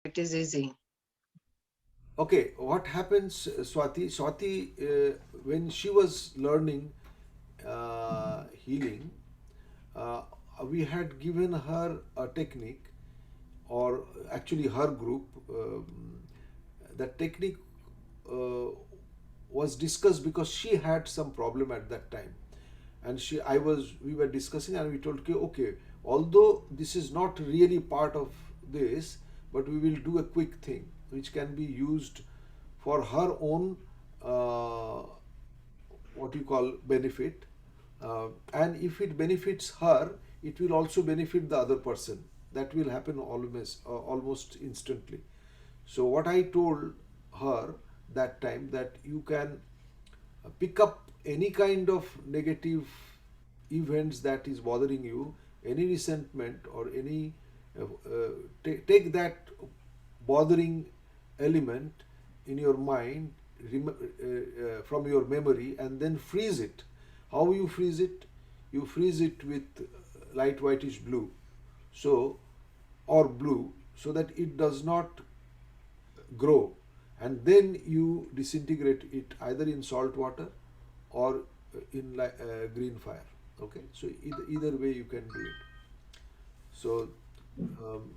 It is easy. Okay, what happens, Swati, when she was learning healing, uh, we had given her a technique, or actually her group. That technique uh, was discussed because she had some problem at that time, and we were discussing, and we told, okay, okay, although this is not really part of this, but we will do a quick thing which can be used for her own, uh, what you call, benefit, and if it benefits her, it will also benefit the other person. That will happen almost instantly. So what I told her that time, that you can pick up any kind of negative events that is bothering you, any resentment or any, take that bothering element in your mind, from your memory, and then freeze it. How you freeze it? You freeze it with light whitish blue, so, or blue, so that it does not grow, and then you disintegrate it either in salt water or in green fire. Okay, so either way you can do it. So, um,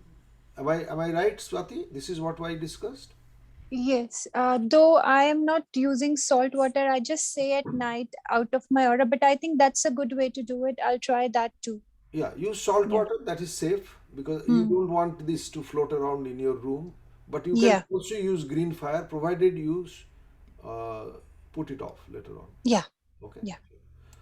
am I right, Swati? This is what I discussed. Yes, though I am not using salt water, I just say at night out of my aura, but I think that's a good way to do it. I'll try that too. Yeah, use salt Yeah. water. That is safe because you Hmm. don't want this to float around in your room. But you can Yeah. also use green fire, provided you uh, put it off later on. Yeah. Okay. Yeah.